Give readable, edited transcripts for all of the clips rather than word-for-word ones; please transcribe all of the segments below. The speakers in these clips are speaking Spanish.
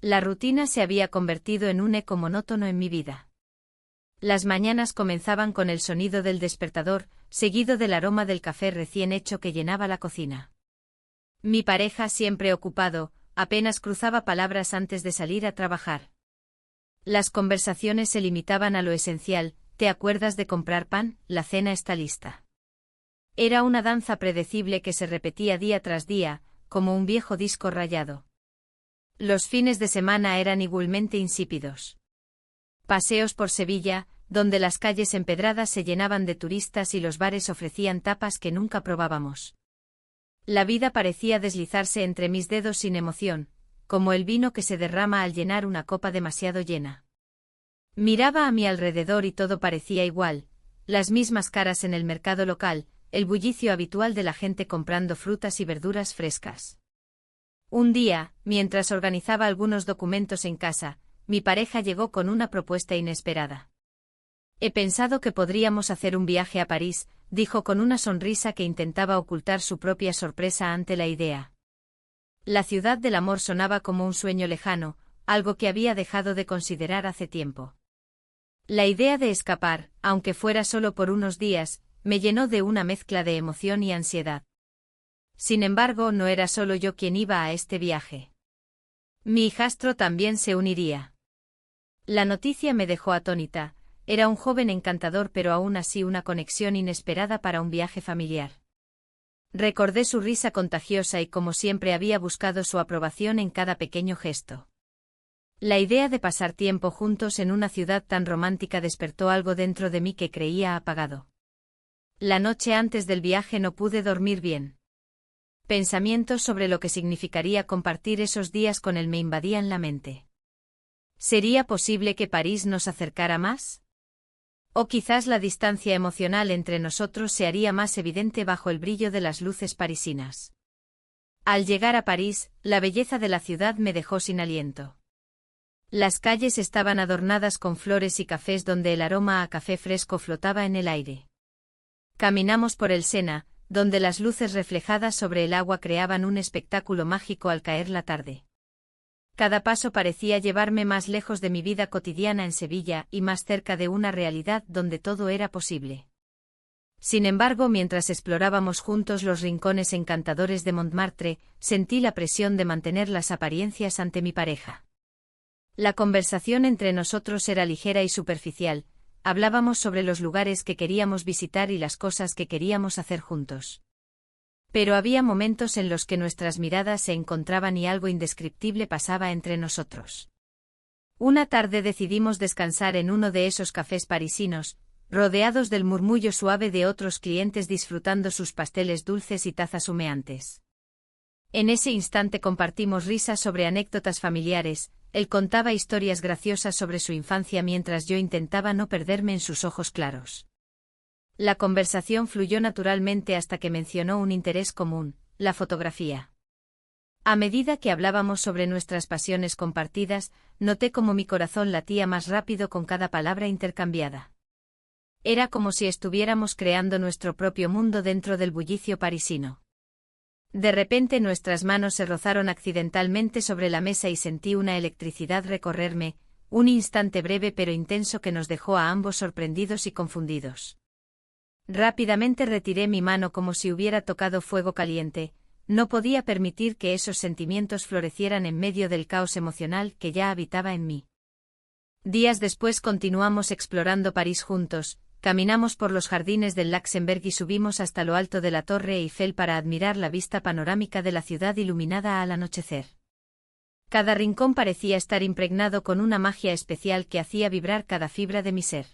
La rutina se había convertido en un eco monótono en mi vida. Las mañanas comenzaban con el sonido del despertador, seguido del aroma del café recién hecho que llenaba la cocina. Mi pareja, siempre ocupado, apenas cruzaba palabras antes de salir a trabajar. Las conversaciones se limitaban a lo esencial: ¿te acuerdas de comprar pan? La cena está lista. Era una danza predecible que se repetía día tras día, como un viejo disco rayado. Los fines de semana eran igualmente insípidos. Paseos por Sevilla, donde las calles empedradas se llenaban de turistas y los bares ofrecían tapas que nunca probábamos. La vida parecía deslizarse entre mis dedos sin emoción, como el vino que se derrama al llenar una copa demasiado llena. Miraba a mi alrededor y todo parecía igual: las mismas caras en el mercado local, el bullicio habitual de la gente comprando frutas y verduras frescas. Un día, mientras organizaba algunos documentos en casa, mi pareja llegó con una propuesta inesperada. He pensado que podríamos hacer un viaje a París, dijo con una sonrisa que intentaba ocultar su propia sorpresa ante la idea. La ciudad del amor sonaba como un sueño lejano, algo que había dejado de considerar hace tiempo. La idea de escapar, aunque fuera solo por unos días, me llenó de una mezcla de emoción y ansiedad. Sin embargo, no era solo yo quien iba a este viaje. Mi hijastro también se uniría. La noticia me dejó atónita. Era un joven encantador, pero aún así una conexión inesperada para un viaje familiar. Recordé su risa contagiosa y como siempre había buscado su aprobación en cada pequeño gesto. La idea de pasar tiempo juntos en una ciudad tan romántica despertó algo dentro de mí que creía apagado. La noche antes del viaje no pude dormir bien. Pensamientos sobre lo que significaría compartir esos días con él me invadían la mente. ¿Sería posible que París nos acercara más? O quizás la distancia emocional entre nosotros se haría más evidente bajo el brillo de las luces parisinas. Al llegar a París, la belleza de la ciudad me dejó sin aliento. Las calles estaban adornadas con flores y cafés donde el aroma a café fresco flotaba en el aire. Caminamos por el Sena, donde las luces reflejadas sobre el agua creaban un espectáculo mágico al caer la tarde. Cada paso parecía llevarme más lejos de mi vida cotidiana en Sevilla y más cerca de una realidad donde todo era posible. Sin embargo, mientras explorábamos juntos los rincones encantadores de Montmartre, sentí la presión de mantener las apariencias ante mi pareja. La conversación entre nosotros era ligera y superficial. Hablábamos sobre los lugares que queríamos visitar y las cosas que queríamos hacer juntos. Pero había momentos en los que nuestras miradas se encontraban y algo indescriptible pasaba entre nosotros. Una tarde decidimos descansar en uno de esos cafés parisinos, rodeados del murmullo suave de otros clientes disfrutando sus pasteles dulces y tazas humeantes. En ese instante compartimos risas sobre anécdotas familiares. Él contaba historias graciosas sobre su infancia mientras yo intentaba no perderme en sus ojos claros. La conversación fluyó naturalmente hasta que mencionó un interés común: la fotografía. A medida que hablábamos sobre nuestras pasiones compartidas, noté cómo mi corazón latía más rápido con cada palabra intercambiada. Era como si estuviéramos creando nuestro propio mundo dentro del bullicio parisino. De repente nuestras manos se rozaron accidentalmente sobre la mesa y sentí una electricidad recorrerme, un instante breve pero intenso que nos dejó a ambos sorprendidos y confundidos. Rápidamente retiré mi mano como si hubiera tocado fuego caliente. No podía permitir que esos sentimientos florecieran en medio del caos emocional que ya habitaba en mí. Días después continuamos explorando París juntos. Caminamos por los jardines del Luxembourg y subimos hasta lo alto de la Torre Eiffel para admirar la vista panorámica de la ciudad iluminada al anochecer. Cada rincón parecía estar impregnado con una magia especial que hacía vibrar cada fibra de mi ser.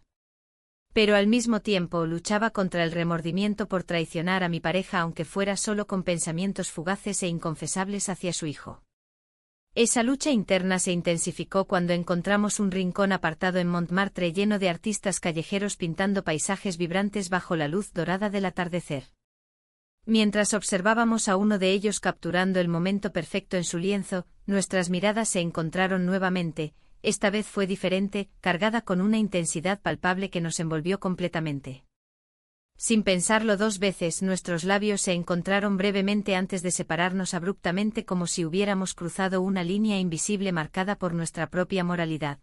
Pero al mismo tiempo luchaba contra el remordimiento por traicionar a mi pareja, aunque fuera solo con pensamientos fugaces e inconfesables hacia su hijo. Esa lucha interna se intensificó cuando encontramos un rincón apartado en Montmartre lleno de artistas callejeros pintando paisajes vibrantes bajo la luz dorada del atardecer. Mientras observábamos a uno de ellos capturando el momento perfecto en su lienzo, nuestras miradas se encontraron nuevamente. Esta vez fue diferente, cargada con una intensidad palpable que nos envolvió completamente. Sin pensarlo dos veces, nuestros labios se encontraron brevemente antes de separarnos abruptamente, como si hubiéramos cruzado una línea invisible marcada por nuestra propia moralidad.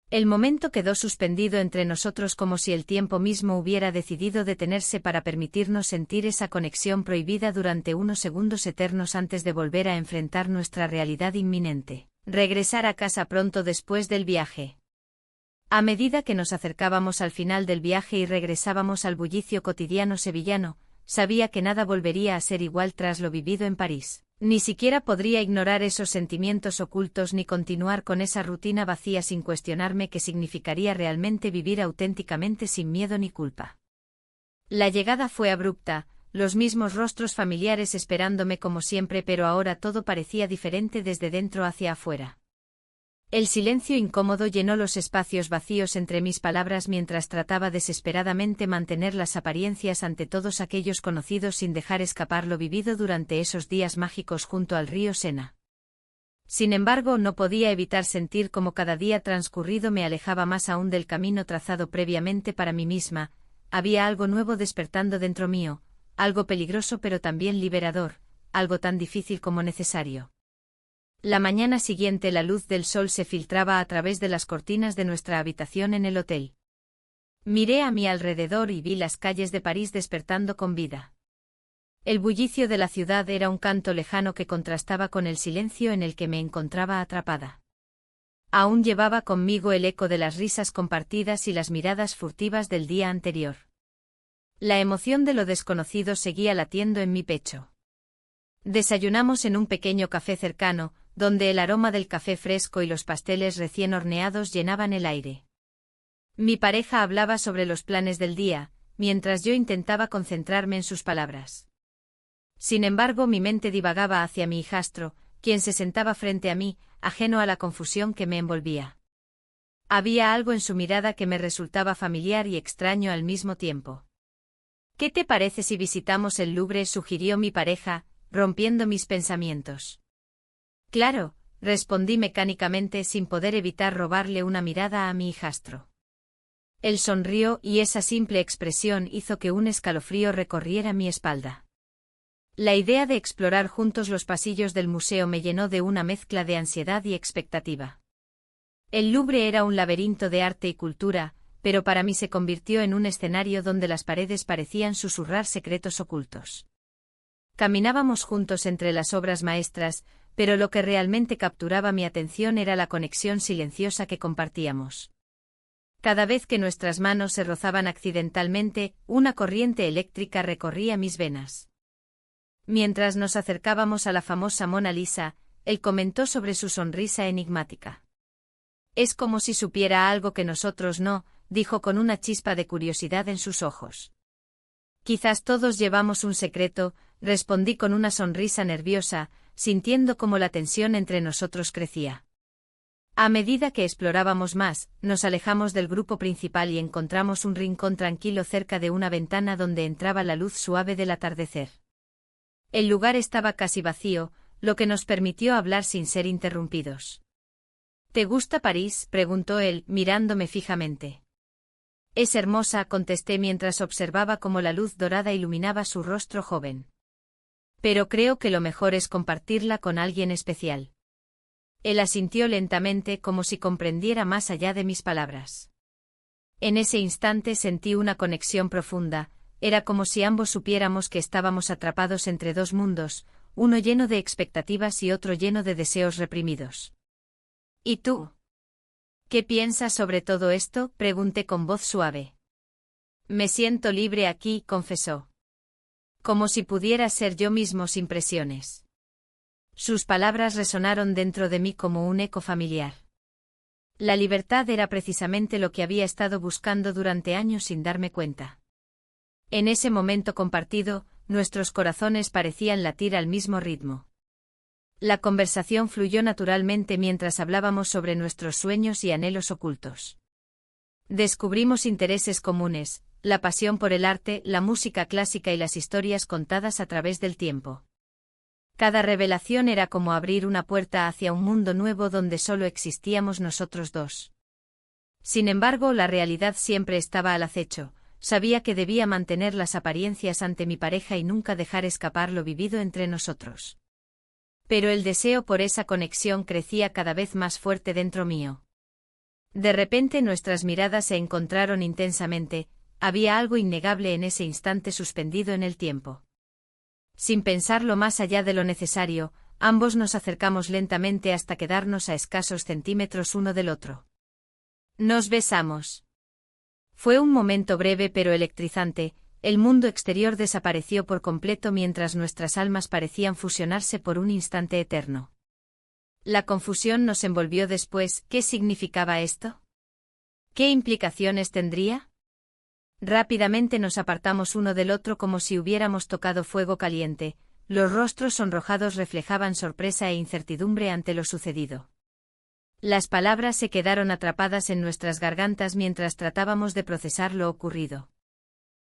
El momento quedó suspendido entre nosotros, como si el tiempo mismo hubiera decidido detenerse para permitirnos sentir esa conexión prohibida durante unos segundos eternos antes de volver a enfrentar nuestra realidad inminente: regresar a casa pronto después del viaje. A medida que nos acercábamos al final del viaje y regresábamos al bullicio cotidiano sevillano, sabía que nada volvería a ser igual tras lo vivido en París. Ni siquiera podría ignorar esos sentimientos ocultos ni continuar con esa rutina vacía sin cuestionarme qué significaría realmente vivir auténticamente sin miedo ni culpa. La llegada fue abrupta, los mismos rostros familiares esperándome como siempre, pero ahora todo parecía diferente desde dentro hacia afuera. El silencio incómodo llenó los espacios vacíos entre mis palabras mientras trataba desesperadamente mantener las apariencias ante todos aquellos conocidos sin dejar escapar lo vivido durante esos días mágicos junto al río Sena. Sin embargo, no podía evitar sentir cómo cada día transcurrido me alejaba más aún del camino trazado previamente para mí misma. Había algo nuevo despertando dentro mío, algo peligroso pero también liberador, algo tan difícil como necesario. La mañana siguiente la luz del sol se filtraba a través de las cortinas de nuestra habitación en el hotel. Miré a mi alrededor y vi las calles de París despertando con vida. El bullicio de la ciudad era un canto lejano que contrastaba con el silencio en el que me encontraba atrapada. Aún llevaba conmigo el eco de las risas compartidas y las miradas furtivas del día anterior. La emoción de lo desconocido seguía latiendo en mi pecho. Desayunamos en un pequeño café cercano, donde el aroma del café fresco y los pasteles recién horneados llenaban el aire. Mi pareja hablaba sobre los planes del día, mientras yo intentaba concentrarme en sus palabras. Sin embargo, mi mente divagaba hacia mi hijastro, quien se sentaba frente a mí, ajeno a la confusión que me envolvía. Había algo en su mirada que me resultaba familiar y extraño al mismo tiempo. «¿Qué te parece si visitamos el Louvre?», sugirió mi pareja, rompiendo mis pensamientos. «Claro», respondí mecánicamente sin poder evitar robarle una mirada a mi hijastro. Él sonrió y esa simple expresión hizo que un escalofrío recorriera mi espalda. La idea de explorar juntos los pasillos del museo me llenó de una mezcla de ansiedad y expectativa. El Louvre era un laberinto de arte y cultura, pero para mí se convirtió en un escenario donde las paredes parecían susurrar secretos ocultos. Caminábamos juntos entre las obras maestras, pero lo que realmente capturaba mi atención era la conexión silenciosa que compartíamos. Cada vez que nuestras manos se rozaban accidentalmente, una corriente eléctrica recorría mis venas. Mientras nos acercábamos a la famosa Mona Lisa, él comentó sobre su sonrisa enigmática. «Es como si supiera algo que nosotros no», dijo con una chispa de curiosidad en sus ojos. «Quizás todos llevamos un secreto», respondí con una sonrisa nerviosa, sintiendo cómo la tensión entre nosotros crecía. A medida que explorábamos más, nos alejamos del grupo principal y encontramos un rincón tranquilo cerca de una ventana donde entraba la luz suave del atardecer. El lugar estaba casi vacío, lo que nos permitió hablar sin ser interrumpidos. «¿Te gusta París?», preguntó él, mirándome fijamente. «Es hermosa», contesté mientras observaba cómo la luz dorada iluminaba su rostro joven. «Pero creo que lo mejor es compartirla con alguien especial». Él asintió lentamente como si comprendiera más allá de mis palabras. En ese instante sentí una conexión profunda, era como si ambos supiéramos que estábamos atrapados entre dos mundos, uno lleno de expectativas y otro lleno de deseos reprimidos. «¿Y tú? ¿Qué piensas sobre todo esto?», pregunté con voz suave. «Me siento libre aquí», confesó. «Como si pudiera ser yo mismo sin presiones». Sus palabras resonaron dentro de mí como un eco familiar. La libertad era precisamente lo que había estado buscando durante años sin darme cuenta. En ese momento compartido, nuestros corazones parecían latir al mismo ritmo. La conversación fluyó naturalmente mientras hablábamos sobre nuestros sueños y anhelos ocultos. Descubrimos intereses comunes, la pasión por el arte, la música clásica y las historias contadas a través del tiempo. Cada revelación era como abrir una puerta hacia un mundo nuevo donde solo existíamos nosotros dos. Sin embargo, la realidad siempre estaba al acecho, sabía que debía mantener las apariencias ante mi pareja y nunca dejar escapar lo vivido entre nosotros. Pero el deseo por esa conexión crecía cada vez más fuerte dentro mío. De repente nuestras miradas se encontraron intensamente, había algo innegable en ese instante suspendido en el tiempo. Sin pensarlo más allá de lo necesario, ambos nos acercamos lentamente hasta quedarnos a escasos centímetros uno del otro. Nos besamos. Fue un momento breve pero electrizante, el mundo exterior desapareció por completo mientras nuestras almas parecían fusionarse por un instante eterno. La confusión nos envolvió después. ¿Qué significaba esto? ¿Qué implicaciones tendría? Rápidamente nos apartamos uno del otro como si hubiéramos tocado fuego caliente, los rostros sonrojados reflejaban sorpresa e incertidumbre ante lo sucedido. Las palabras se quedaron atrapadas en nuestras gargantas mientras tratábamos de procesar lo ocurrido.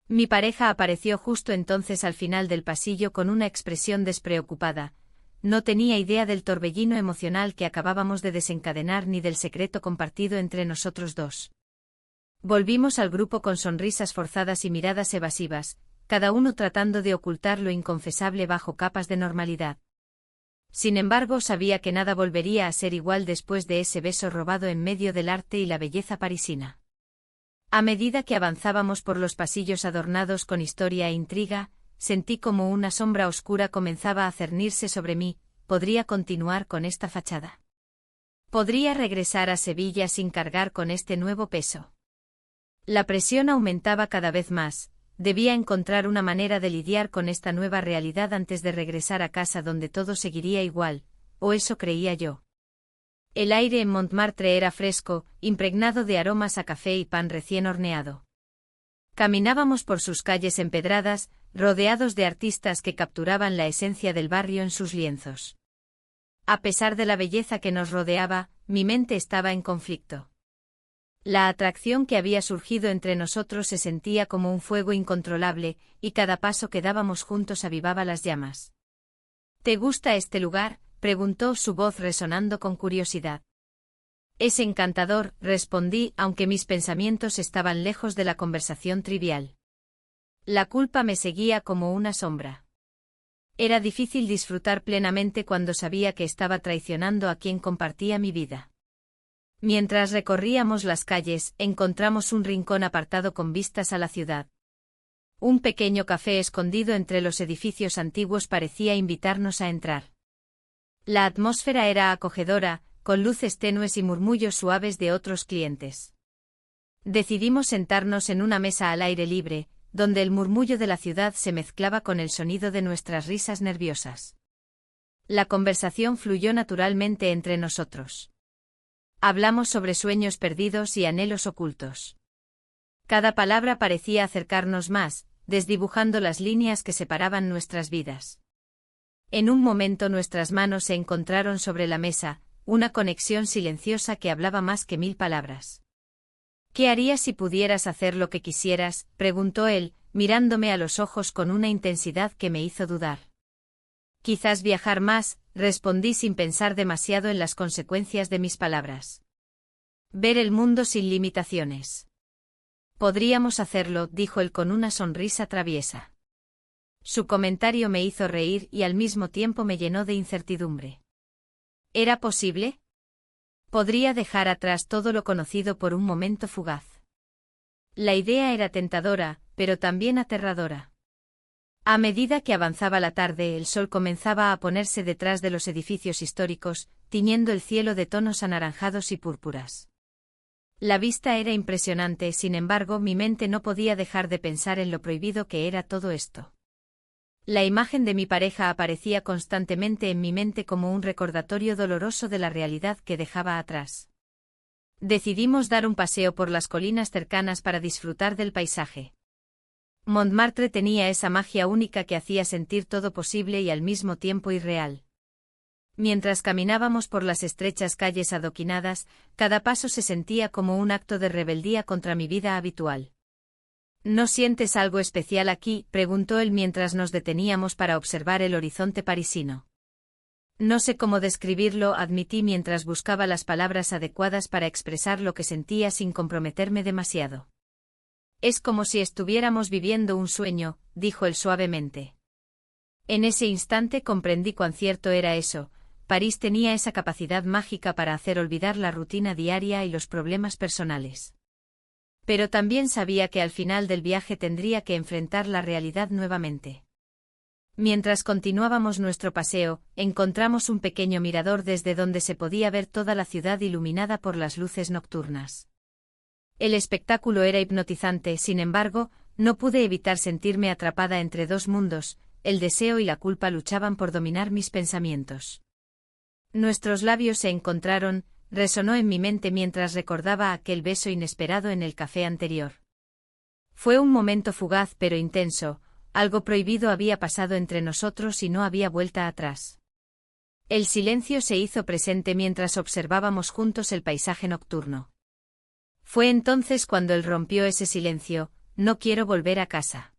Mi pareja apareció justo entonces al final del pasillo con una expresión despreocupada. No tenía idea del torbellino emocional que acabábamos de desencadenar ni del secreto compartido entre nosotros dos. Volvimos al grupo con sonrisas forzadas y miradas evasivas, cada uno tratando de ocultar lo inconfesable bajo capas de normalidad. Sin embargo, sabía que nada volvería a ser igual después de ese beso robado en medio del arte y la belleza parisina. A medida que avanzábamos por los pasillos adornados con historia e intriga, sentí como una sombra oscura comenzaba a cernirse sobre mí. ¿Podría continuar con esta fachada? ¿Podría regresar a Sevilla sin cargar con este nuevo peso? La presión aumentaba cada vez más. Debía encontrar una manera de lidiar con esta nueva realidad antes de regresar a casa donde todo seguiría igual, o eso creía yo. El aire en Montmartre era fresco, impregnado de aromas a café y pan recién horneado. Caminábamos por sus calles empedradas, rodeados de artistas que capturaban la esencia del barrio en sus lienzos. A pesar de la belleza que nos rodeaba, mi mente estaba en conflicto. La atracción que había surgido entre nosotros se sentía como un fuego incontrolable, y cada paso que dábamos juntos avivaba las llamas. ¿Te gusta este lugar?, preguntó su voz resonando con curiosidad. Es encantador, respondí, aunque mis pensamientos estaban lejos de la conversación trivial. La culpa me seguía como una sombra. Era difícil disfrutar plenamente cuando sabía que estaba traicionando a quien compartía mi vida. Mientras recorríamos las calles, encontramos un rincón apartado con vistas a la ciudad. Un pequeño café escondido entre los edificios antiguos parecía invitarnos a entrar. La atmósfera era acogedora, con luces tenues y murmullos suaves de otros clientes. Decidimos sentarnos en una mesa al aire libre, donde el murmullo de la ciudad se mezclaba con el sonido de nuestras risas nerviosas. La conversación fluyó naturalmente entre nosotros. Hablamos sobre sueños perdidos y anhelos ocultos. Cada palabra parecía acercarnos más, desdibujando las líneas que separaban nuestras vidas. En un momento nuestras manos se encontraron sobre la mesa, una conexión silenciosa que hablaba más que 1000 palabras. ¿Qué harías si pudieras hacer lo que quisieras?, preguntó él, mirándome a los ojos con una intensidad que me hizo dudar. Quizás viajar más, respondí sin pensar demasiado en las consecuencias de mis palabras. Ver el mundo sin limitaciones. Podríamos hacerlo, dijo él con una sonrisa traviesa. Su comentario me hizo reír y al mismo tiempo me llenó de incertidumbre. ¿Era posible? Podría dejar atrás todo lo conocido por un momento fugaz. La idea era tentadora, pero también aterradora. A medida que avanzaba la tarde, el sol comenzaba a ponerse detrás de los edificios históricos, tiñendo el cielo de tonos anaranjados y púrpuras. La vista era impresionante, sin embargo, mi mente no podía dejar de pensar en lo prohibido que era todo esto. La imagen de mi pareja aparecía constantemente en mi mente como un recordatorio doloroso de la realidad que dejaba atrás. Decidimos dar un paseo por las colinas cercanas para disfrutar del paisaje. Montmartre tenía esa magia única que hacía sentir todo posible y al mismo tiempo irreal. Mientras caminábamos por las estrechas calles adoquinadas, cada paso se sentía como un acto de rebeldía contra mi vida habitual. ¿No sientes algo especial aquí?, preguntó él mientras nos deteníamos para observar el horizonte parisino. No sé cómo describirlo, admití mientras buscaba las palabras adecuadas para expresar lo que sentía sin comprometerme demasiado. Es como si estuviéramos viviendo un sueño, dijo él suavemente. En ese instante comprendí cuán cierto era eso. París tenía esa capacidad mágica para hacer olvidar la rutina diaria y los problemas personales. Pero también sabía que al final del viaje tendría que enfrentar la realidad nuevamente. Mientras continuábamos nuestro paseo, encontramos un pequeño mirador desde donde se podía ver toda la ciudad iluminada por las luces nocturnas. El espectáculo era hipnotizante, sin embargo, no pude evitar sentirme atrapada entre dos mundos, el deseo y la culpa luchaban por dominar mis pensamientos. Nuestros labios se encontraron, resonó en mi mente mientras recordaba aquel beso inesperado en el café anterior. Fue un momento fugaz pero intenso, algo prohibido había pasado entre nosotros y no había vuelta atrás. El silencio se hizo presente mientras observábamos juntos el paisaje nocturno. Fue entonces cuando él rompió ese silencio: no quiero volver a casa.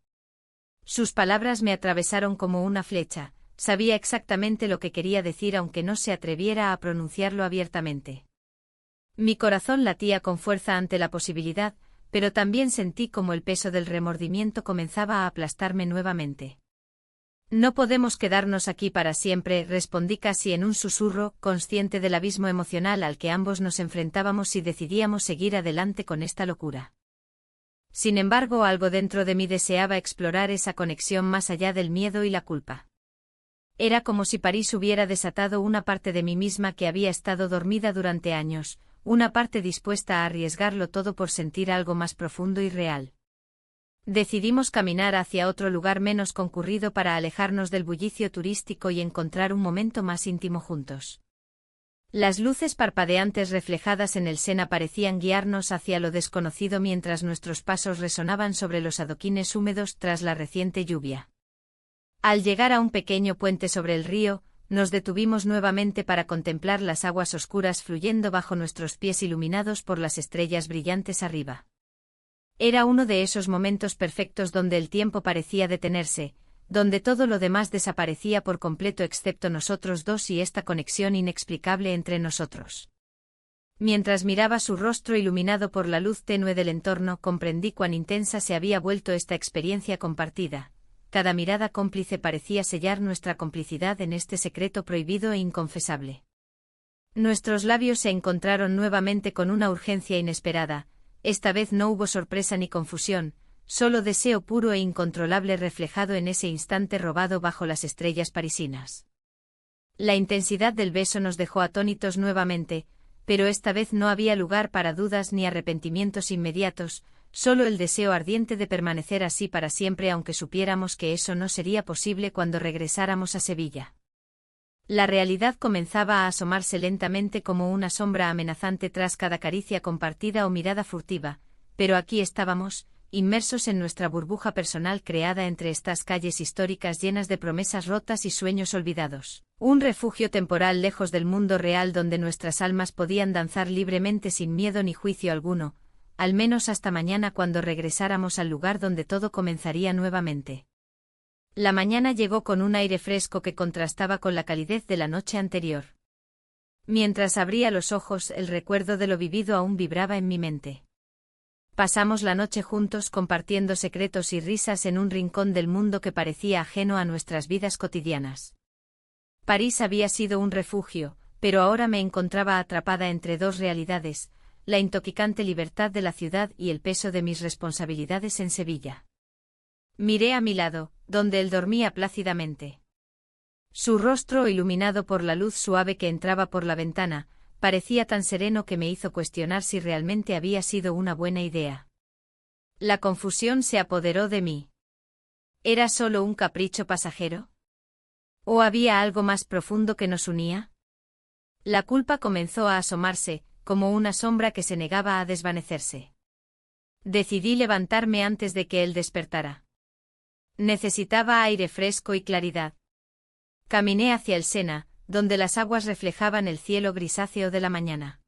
Sus palabras me atravesaron como una flecha, sabía exactamente lo que quería decir aunque no se atreviera a pronunciarlo abiertamente. Mi corazón latía con fuerza ante la posibilidad, pero también sentí como el peso del remordimiento comenzaba a aplastarme nuevamente. No podemos quedarnos aquí para siempre, respondí casi en un susurro, consciente del abismo emocional al que ambos nos enfrentábamos si decidíamos seguir adelante con esta locura. Sin embargo, algo dentro de mí deseaba explorar esa conexión más allá del miedo y la culpa. Era como si París hubiera desatado una parte de mí misma que había estado dormida durante años, una parte dispuesta a arriesgarlo todo por sentir algo más profundo y real. Decidimos caminar hacia otro lugar menos concurrido para alejarnos del bullicio turístico y encontrar un momento más íntimo juntos. Las luces parpadeantes reflejadas en el Sena parecían guiarnos hacia lo desconocido mientras nuestros pasos resonaban sobre los adoquines húmedos tras la reciente lluvia. Al llegar a un pequeño puente sobre el río, nos detuvimos nuevamente para contemplar las aguas oscuras fluyendo bajo nuestros pies iluminados por las estrellas brillantes arriba. Era uno de esos momentos perfectos donde el tiempo parecía detenerse, donde todo lo demás desaparecía por completo excepto nosotros dos y esta conexión inexplicable entre nosotros. Mientras miraba su rostro iluminado por la luz tenue del entorno, comprendí cuán intensa se había vuelto esta experiencia compartida. Cada mirada cómplice parecía sellar nuestra complicidad en este secreto prohibido e inconfesable. Nuestros labios se encontraron nuevamente con una urgencia inesperada. Esta vez no hubo sorpresa ni confusión, solo deseo puro e incontrolable reflejado en ese instante robado bajo las estrellas parisinas. La intensidad del beso nos dejó atónitos nuevamente, pero esta vez no había lugar para dudas ni arrepentimientos inmediatos, solo el deseo ardiente de permanecer así para siempre aunque supiéramos que eso no sería posible cuando regresáramos a Sevilla. La realidad comenzaba a asomarse lentamente como una sombra amenazante tras cada caricia compartida o mirada furtiva, pero aquí estábamos, inmersos en nuestra burbuja personal creada entre estas calles históricas llenas de promesas rotas y sueños olvidados, un refugio temporal lejos del mundo real donde nuestras almas podían danzar libremente sin miedo ni juicio alguno, al menos hasta mañana cuando regresáramos al lugar donde todo comenzaría nuevamente. La mañana llegó con un aire fresco que contrastaba con la calidez de la noche anterior. Mientras abría los ojos, el recuerdo de lo vivido aún vibraba en mi mente. Pasamos la noche juntos compartiendo secretos y risas en un rincón del mundo que parecía ajeno a nuestras vidas cotidianas. París había sido un refugio, pero ahora me encontraba atrapada entre dos realidades, la intoxicante libertad de la ciudad y el peso de mis responsabilidades en Sevilla. Miré a mi lado, donde él dormía plácidamente. Su rostro, iluminado por la luz suave que entraba por la ventana, parecía tan sereno que me hizo cuestionar si realmente había sido una buena idea. La confusión se apoderó de mí. ¿Era solo un capricho pasajero? ¿O había algo más profundo que nos unía? La culpa comenzó a asomarse, como una sombra que se negaba a desvanecerse. Decidí levantarme antes de que él despertara. Necesitaba aire fresco y claridad. Caminé hacia el Sena, donde las aguas reflejaban el cielo grisáceo de la mañana.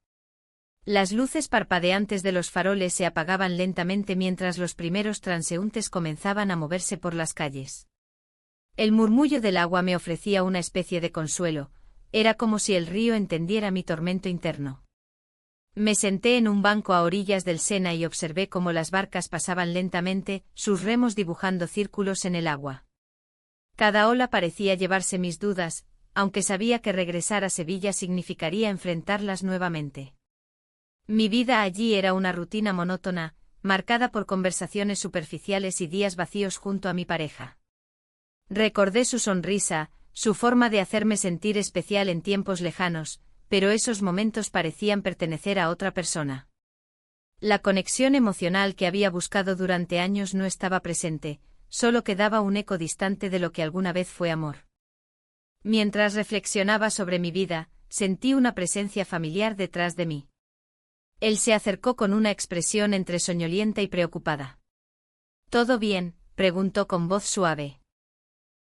Las luces parpadeantes de los faroles se apagaban lentamente mientras los primeros transeúntes comenzaban a moverse por las calles. El murmullo del agua me ofrecía una especie de consuelo, era como si el río entendiera mi tormento interno. Me senté en un banco a orillas del Sena y observé cómo las barcas pasaban lentamente, sus remos dibujando círculos en el agua. Cada ola parecía llevarse mis dudas, aunque sabía que regresar a Sevilla significaría enfrentarlas nuevamente. Mi vida allí era una rutina monótona, marcada por conversaciones superficiales y días vacíos junto a mi pareja. Recordé su sonrisa, su forma de hacerme sentir especial en tiempos lejanos, pero esos momentos parecían pertenecer a otra persona. La conexión emocional que había buscado durante años no estaba presente, solo quedaba un eco distante de lo que alguna vez fue amor. Mientras reflexionaba sobre mi vida, sentí una presencia familiar detrás de mí. Él se acercó con una expresión entre soñolienta y preocupada. ¿Todo bien?, preguntó con voz suave.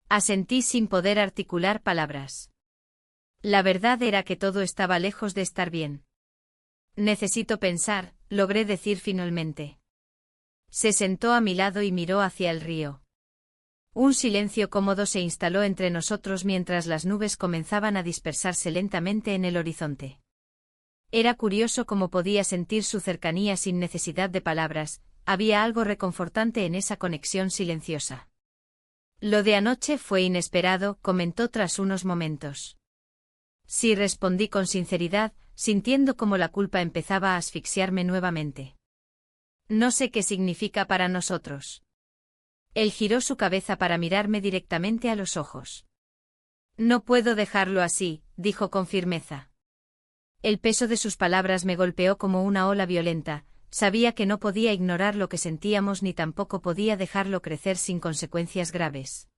Asentí sin poder articular palabras. La verdad era que todo estaba lejos de estar bien. Necesito pensar, logré decir finalmente. Se sentó a mi lado y miró hacia el río. Un silencio cómodo se instaló entre nosotros mientras las nubes comenzaban a dispersarse lentamente en el horizonte. Era curioso cómo podía sentir su cercanía sin necesidad de palabras, había algo reconfortante en esa conexión silenciosa. Lo de anoche fue inesperado, comentó tras unos momentos. Sí, respondí con sinceridad, sintiendo cómo la culpa empezaba a asfixiarme nuevamente. No sé qué significa para nosotros. Él giró su cabeza para mirarme directamente a los ojos. No puedo dejarlo así, dijo con firmeza. El peso de sus palabras me golpeó como una ola violenta, sabía que no podía ignorar lo que sentíamos ni tampoco podía dejarlo crecer sin consecuencias graves.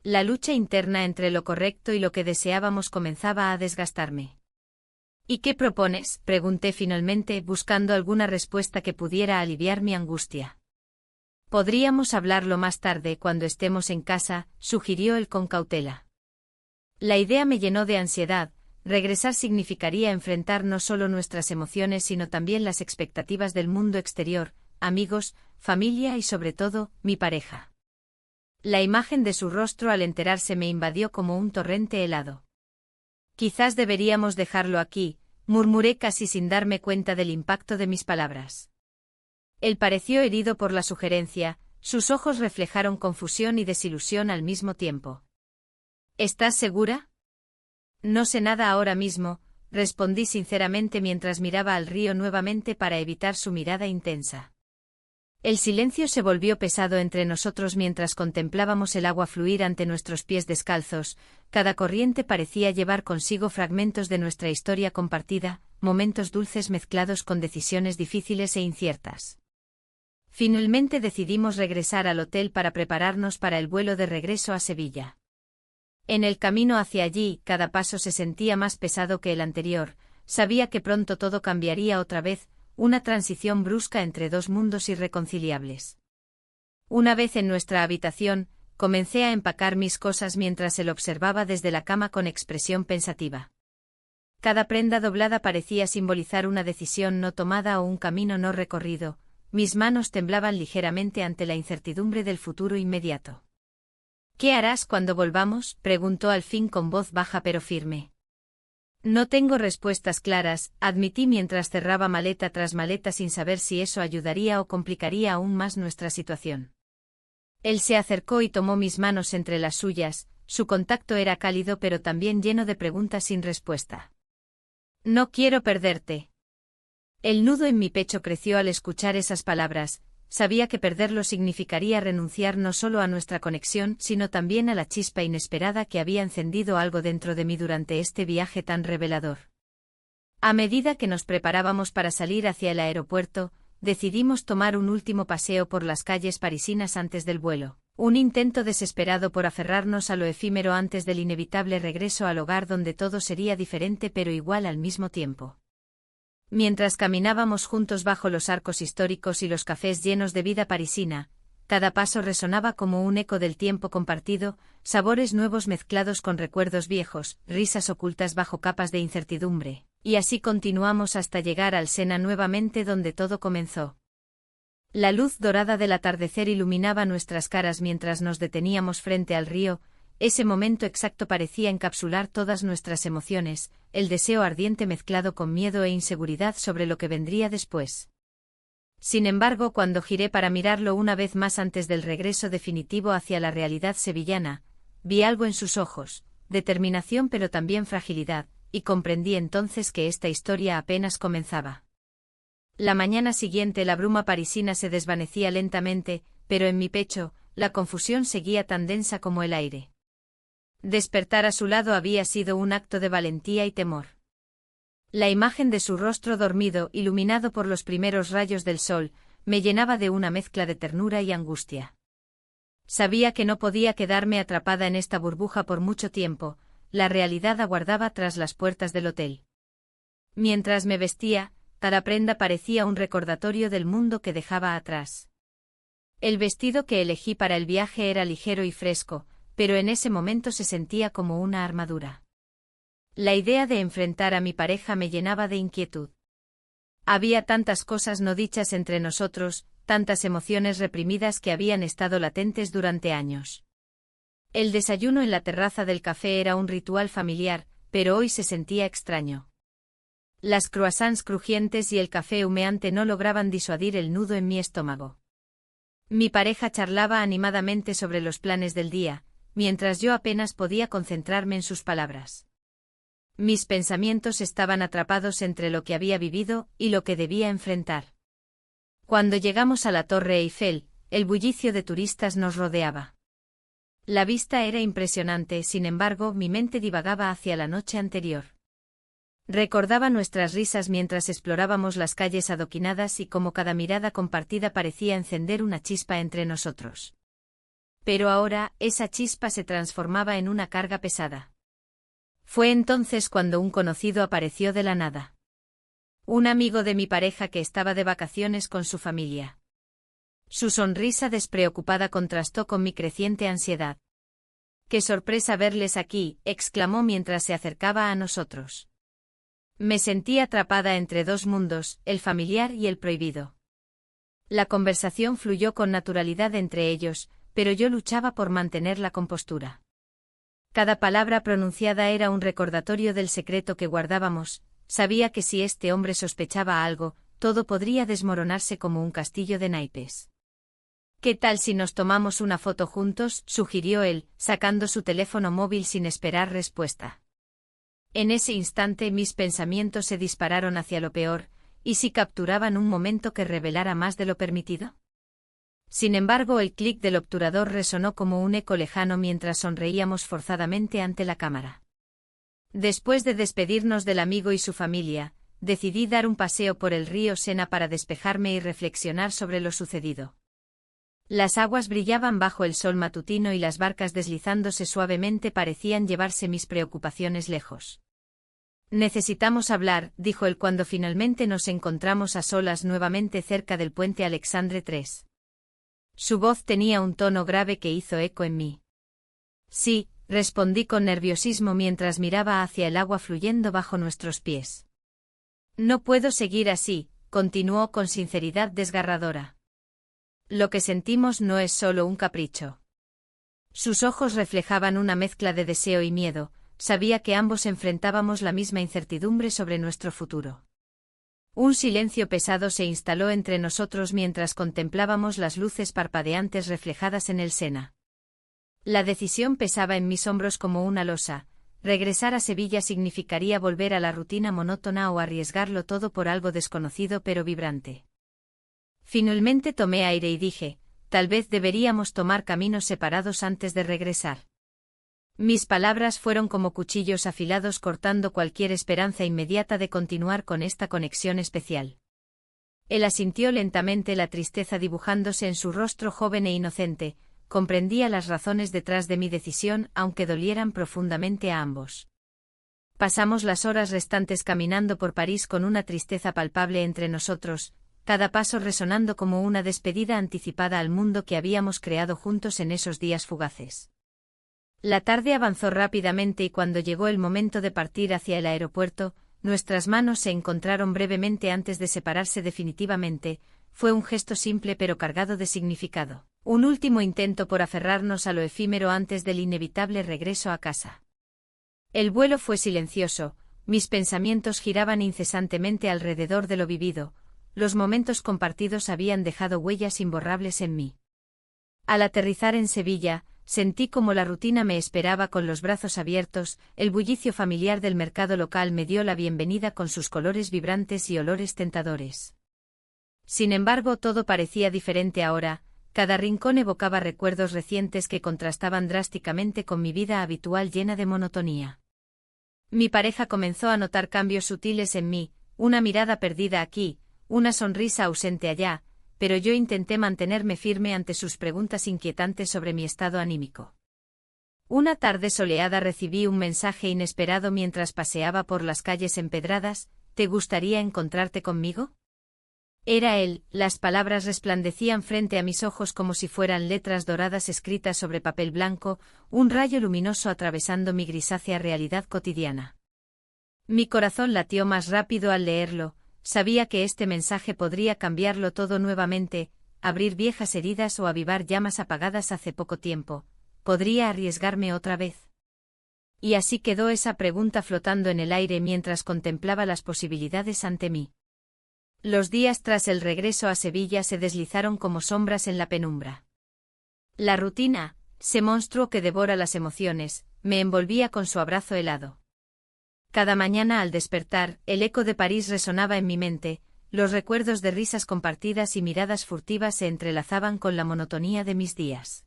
La lucha interna entre lo correcto y lo que deseábamos comenzaba a desgastarme. ¿Y qué propones?, pregunté finalmente, buscando alguna respuesta que pudiera aliviar mi angustia. Podríamos hablarlo más tarde cuando estemos en casa, sugirió él con cautela. La idea me llenó de ansiedad. Regresar significaría enfrentar no solo nuestras emociones sino también las expectativas del mundo exterior, amigos, familia y sobre todo, mi pareja. La imagen de su rostro al enterarse me invadió como un torrente helado. Quizás deberíamos dejarlo aquí, murmuré casi sin darme cuenta del impacto de mis palabras. Él pareció herido por la sugerencia, sus ojos reflejaron confusión y desilusión al mismo tiempo. ¿Estás segura? No sé nada ahora mismo, respondí sinceramente mientras miraba al río nuevamente para evitar su mirada intensa. El silencio se volvió pesado entre nosotros mientras contemplábamos el agua fluir ante nuestros pies descalzos, cada corriente parecía llevar consigo fragmentos de nuestra historia compartida, momentos dulces mezclados con decisiones difíciles e inciertas. Finalmente decidimos regresar al hotel para prepararnos para el vuelo de regreso a Sevilla. En el camino hacia allí, cada paso se sentía más pesado que el anterior, sabía que pronto todo cambiaría otra vez, una transición brusca entre dos mundos irreconciliables. Una vez en nuestra habitación, comencé a empacar mis cosas mientras él observaba desde la cama con expresión pensativa. Cada prenda doblada parecía simbolizar una decisión no tomada o un camino no recorrido, mis manos temblaban ligeramente ante la incertidumbre del futuro inmediato. ¿Qué harás cuando volvamos?, preguntó al fin con voz baja pero firme. No tengo respuestas claras, admití mientras cerraba maleta tras maleta sin saber si eso ayudaría o complicaría aún más nuestra situación. Él se acercó y tomó mis manos entre las suyas, su contacto era cálido pero también lleno de preguntas sin respuesta. No quiero perderte. El nudo en mi pecho creció al escuchar esas palabras. Sabía que perderlo significaría renunciar no solo a nuestra conexión, sino también a la chispa inesperada que había encendido algo dentro de mí durante este viaje tan revelador. A medida que nos preparábamos para salir hacia el aeropuerto, decidimos tomar un último paseo por las calles parisinas antes del vuelo, un intento desesperado por aferrarnos a lo efímero antes del inevitable regreso al hogar donde todo sería diferente pero igual al mismo tiempo. Mientras caminábamos juntos bajo los arcos históricos y los cafés llenos de vida parisina, cada paso resonaba como un eco del tiempo compartido, sabores nuevos mezclados con recuerdos viejos, risas ocultas bajo capas de incertidumbre, y así continuamos hasta llegar al Sena nuevamente donde todo comenzó. La luz dorada del atardecer iluminaba nuestras caras mientras nos deteníamos frente al río, ese momento exacto parecía encapsular todas nuestras emociones, el deseo ardiente mezclado con miedo e inseguridad sobre lo que vendría después. Sin embargo, cuando giré para mirarlo una vez más antes del regreso definitivo hacia la realidad sevillana, vi algo en sus ojos, determinación pero también fragilidad, y comprendí entonces que esta historia apenas comenzaba. La mañana siguiente la bruma parisina se desvanecía lentamente, pero en mi pecho, la confusión seguía tan densa como el aire. Despertar a su lado había sido un acto de valentía y temor. La imagen de su rostro dormido, iluminado por los primeros rayos del sol, me llenaba de una mezcla de ternura y angustia. Sabía que no podía quedarme atrapada en esta burbuja por mucho tiempo, la realidad aguardaba tras las puertas del hotel. Mientras me vestía, cada prenda parecía un recordatorio del mundo que dejaba atrás. El vestido que elegí para el viaje era ligero y fresco, pero en ese momento se sentía como una armadura. La idea de enfrentar a mi pareja me llenaba de inquietud. Había tantas cosas no dichas entre nosotros, tantas emociones reprimidas que habían estado latentes durante años. El desayuno en la terraza del café era un ritual familiar, pero hoy se sentía extraño. Las croissants crujientes y el café humeante no lograban disuadir el nudo en mi estómago. Mi pareja charlaba animadamente sobre los planes del día, mientras yo apenas podía concentrarme en sus palabras. Mis pensamientos estaban atrapados entre lo que había vivido y lo que debía enfrentar. Cuando llegamos a la Torre Eiffel, el bullicio de turistas nos rodeaba. La vista era impresionante, sin embargo, mi mente divagaba hacia la noche anterior. Recordaba nuestras risas mientras explorábamos las calles adoquinadas y cómo cada mirada compartida parecía encender una chispa entre nosotros. Pero ahora, esa chispa se transformaba en una carga pesada. Fue entonces cuando un conocido apareció de la nada. Un amigo de mi pareja que estaba de vacaciones con su familia. Su sonrisa despreocupada contrastó con mi creciente ansiedad. ¡Qué sorpresa verles aquí!, exclamó mientras se acercaba a nosotros. Me sentí atrapada entre dos mundos, el familiar y el prohibido. La conversación fluyó con naturalidad entre ellos, pero yo luchaba por mantener la compostura. Cada palabra pronunciada era un recordatorio del secreto que guardábamos. Sabía que si este hombre sospechaba algo, todo podría desmoronarse como un castillo de naipes. ¿Qué tal si nos tomamos una foto juntos?, sugirió él, sacando su teléfono móvil sin esperar respuesta. En ese instante mis pensamientos se dispararon hacia lo peor, ¿y si capturaban un momento que revelara más de lo permitido? Sin embargo, el clic del obturador resonó como un eco lejano mientras sonreíamos forzadamente ante la cámara. Después de despedirnos del amigo y su familia, decidí dar un paseo por el río Sena para despejarme y reflexionar sobre lo sucedido. Las aguas brillaban bajo el sol matutino y las barcas deslizándose suavemente parecían llevarse mis preocupaciones lejos. Necesitamos hablar, dijo él cuando finalmente nos encontramos a solas nuevamente cerca del puente Alexandre III. Su voz tenía un tono grave que hizo eco en mí. Sí, respondí con nerviosismo mientras miraba hacia el agua fluyendo bajo nuestros pies. No puedo seguir así, continuó con sinceridad desgarradora. Lo que sentimos no es solo un capricho. Sus ojos reflejaban una mezcla de deseo y miedo, sabía que ambos enfrentábamos la misma incertidumbre sobre nuestro futuro. Un silencio pesado se instaló entre nosotros mientras contemplábamos las luces parpadeantes reflejadas en el Sena. La decisión pesaba en mis hombros como una losa. Regresar a Sevilla significaría volver a la rutina monótona o arriesgarlo todo por algo desconocido pero vibrante. Finalmente tomé aire y dije, tal vez deberíamos tomar caminos separados antes de regresar. Mis palabras fueron como cuchillos afilados cortando cualquier esperanza inmediata de continuar con esta conexión especial. Él asintió lentamente, la tristeza dibujándose en su rostro joven e inocente. Comprendía las razones detrás de mi decisión, aunque dolieran profundamente a ambos. Pasamos las horas restantes caminando por París con una tristeza palpable entre nosotros, cada paso resonando como una despedida anticipada al mundo que habíamos creado juntos en esos días fugaces. La tarde avanzó rápidamente y cuando llegó el momento de partir hacia el aeropuerto, nuestras manos se encontraron brevemente antes de separarse definitivamente. Fue un gesto simple pero cargado de significado, un último intento por aferrarnos a lo efímero antes del inevitable regreso a casa. El vuelo fue silencioso, mis pensamientos giraban incesantemente alrededor de lo vivido, los momentos compartidos habían dejado huellas imborrables en mí. Al aterrizar en Sevilla, sentí como la rutina me esperaba con los brazos abiertos, el bullicio familiar del mercado local me dio la bienvenida con sus colores vibrantes y olores tentadores. Sin embargo, todo parecía diferente ahora, cada rincón evocaba recuerdos recientes que contrastaban drásticamente con mi vida habitual llena de monotonía. Mi pareja comenzó a notar cambios sutiles en mí, una mirada perdida aquí, una sonrisa ausente allá, pero yo intenté mantenerme firme ante sus preguntas inquietantes sobre mi estado anímico. Una tarde soleada recibí un mensaje inesperado mientras paseaba por las calles empedradas: ¿te gustaría encontrarte conmigo? Era él, las palabras resplandecían frente a mis ojos como si fueran letras doradas escritas sobre papel blanco, un rayo luminoso atravesando mi grisácea realidad cotidiana. Mi corazón latió más rápido al leerlo, sabía que este mensaje podría cambiarlo todo nuevamente, abrir viejas heridas o avivar llamas apagadas hace poco tiempo. ¿Podría arriesgarme otra vez? Y así quedó esa pregunta flotando en el aire mientras contemplaba las posibilidades ante mí. Los días tras el regreso a Sevilla se deslizaron como sombras en la penumbra. La rutina, ese monstruo que devora las emociones, me envolvía con su abrazo helado. Cada mañana al despertar, el eco de París resonaba en mi mente, los recuerdos de risas compartidas y miradas furtivas se entrelazaban con la monotonía de mis días.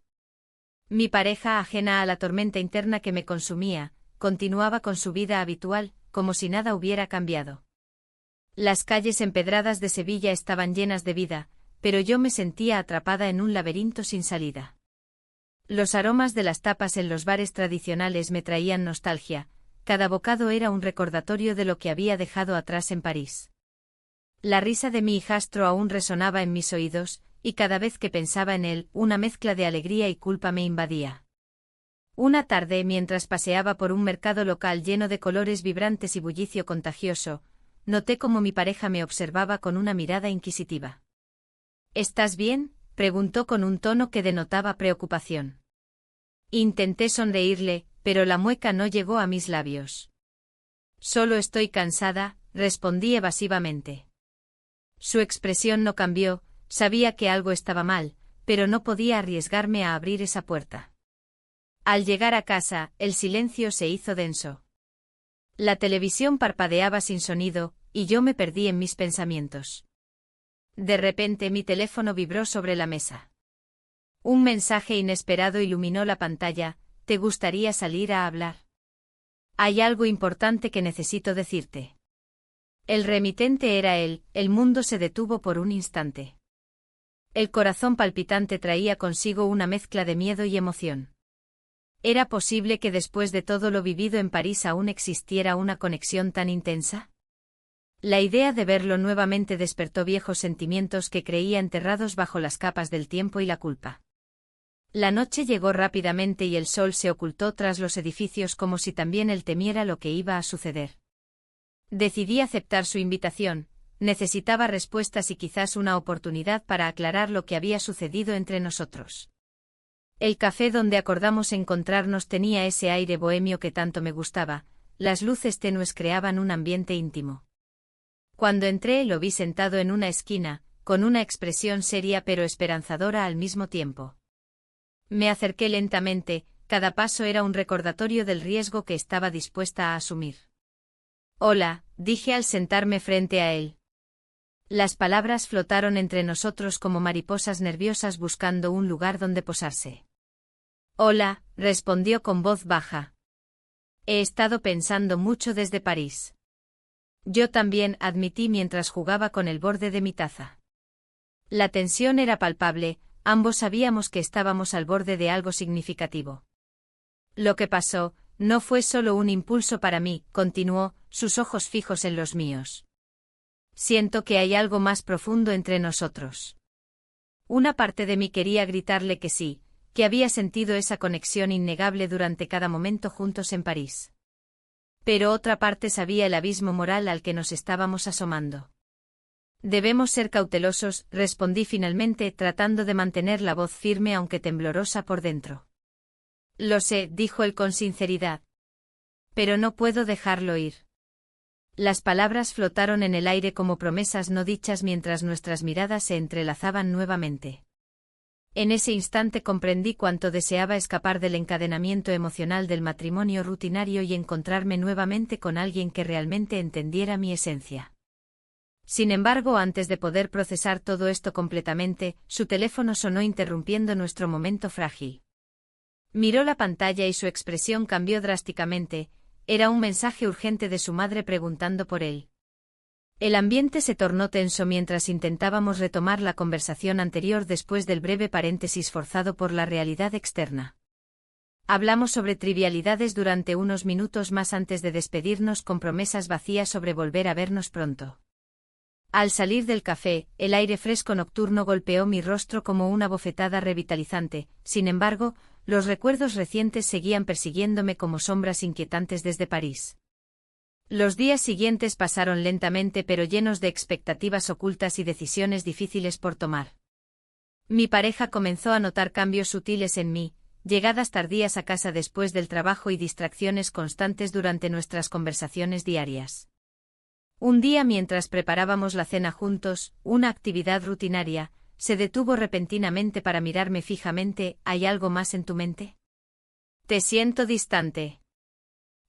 Mi pareja, ajena a la tormenta interna que me consumía, continuaba con su vida habitual, como si nada hubiera cambiado. Las calles empedradas de Sevilla estaban llenas de vida, pero yo me sentía atrapada en un laberinto sin salida. Los aromas de las tapas en los bares tradicionales me traían nostalgia, cada bocado era un recordatorio de lo que había dejado atrás en París. La risa de mi hijastro aún resonaba en mis oídos, y cada vez que pensaba en él, una mezcla de alegría y culpa me invadía. Una tarde, mientras paseaba por un mercado local lleno de colores vibrantes y bullicio contagioso, noté cómo mi pareja me observaba con una mirada inquisitiva. ¿Estás bien?, preguntó con un tono que denotaba preocupación. Intenté sonreírle, pero la mueca no llegó a mis labios. Solo estoy cansada, respondí evasivamente. Su expresión no cambió, sabía que algo estaba mal, pero no podía arriesgarme a abrir esa puerta. Al llegar a casa, el silencio se hizo denso. La televisión parpadeaba sin sonido, y yo me perdí en mis pensamientos. De repente mi teléfono vibró sobre la mesa. Un mensaje inesperado iluminó la pantalla: ¿te gustaría salir a hablar? Hay algo importante que necesito decirte. El remitente era él, el mundo se detuvo por un instante. El corazón palpitante traía consigo una mezcla de miedo y emoción. ¿Era posible que después de todo lo vivido en París aún existiera una conexión tan intensa? La idea de verlo nuevamente despertó viejos sentimientos que creía enterrados bajo las capas del tiempo y la culpa. La noche llegó rápidamente y el sol se ocultó tras los edificios como si también él temiera lo que iba a suceder. Decidí aceptar su invitación, necesitaba respuestas y quizás una oportunidad para aclarar lo que había sucedido entre nosotros. El café donde acordamos encontrarnos tenía ese aire bohemio que tanto me gustaba, las luces tenues creaban un ambiente íntimo. Cuando entré lo vi sentado en una esquina, con una expresión seria pero esperanzadora al mismo tiempo. Me acerqué lentamente, cada paso era un recordatorio del riesgo que estaba dispuesta a asumir. «Hola», dije al sentarme frente a él. Las palabras flotaron entre nosotros como mariposas nerviosas buscando un lugar donde posarse. «Hola», respondió con voz baja. «He estado pensando mucho desde París». Yo también, admití mientras jugaba con el borde de mi taza. La tensión era palpable, ambos sabíamos que estábamos al borde de algo significativo. Lo que pasó no fue solo un impulso para mí, continuó, sus ojos fijos en los míos. Siento que hay algo más profundo entre nosotros. Una parte de mí quería gritarle que sí, que había sentido esa conexión innegable durante cada momento juntos en París. Pero otra parte sabía el abismo moral al que nos estábamos asomando. Debemos ser cautelosos, respondí finalmente, tratando de mantener la voz firme aunque temblorosa por dentro. Lo sé, dijo él con sinceridad. Pero no puedo dejarlo ir. Las palabras flotaron en el aire como promesas no dichas mientras nuestras miradas se entrelazaban nuevamente. En ese instante comprendí cuánto deseaba escapar del encadenamiento emocional del matrimonio rutinario y encontrarme nuevamente con alguien que realmente entendiera mi esencia. Sin embargo, antes de poder procesar todo esto completamente, su teléfono sonó interrumpiendo nuestro momento frágil. Miró la pantalla y su expresión cambió drásticamente. Era un mensaje urgente de su madre preguntando por él. El ambiente se tornó tenso mientras intentábamos retomar la conversación anterior después del breve paréntesis forzado por la realidad externa. Hablamos sobre trivialidades durante unos minutos más antes de despedirnos con promesas vacías sobre volver a vernos pronto. Al salir del café, el aire fresco nocturno golpeó mi rostro como una bofetada revitalizante. Sin embargo, los recuerdos recientes seguían persiguiéndome como sombras inquietantes desde París. Los días siguientes pasaron lentamente pero llenos de expectativas ocultas y decisiones difíciles por tomar. Mi pareja comenzó a notar cambios sutiles en mí, llegadas tardías a casa después del trabajo y distracciones constantes durante nuestras conversaciones diarias. Un día mientras preparábamos la cena juntos, una actividad rutinaria, se detuvo repentinamente para mirarme fijamente. ¿Hay algo más en tu mente? Te siento distante.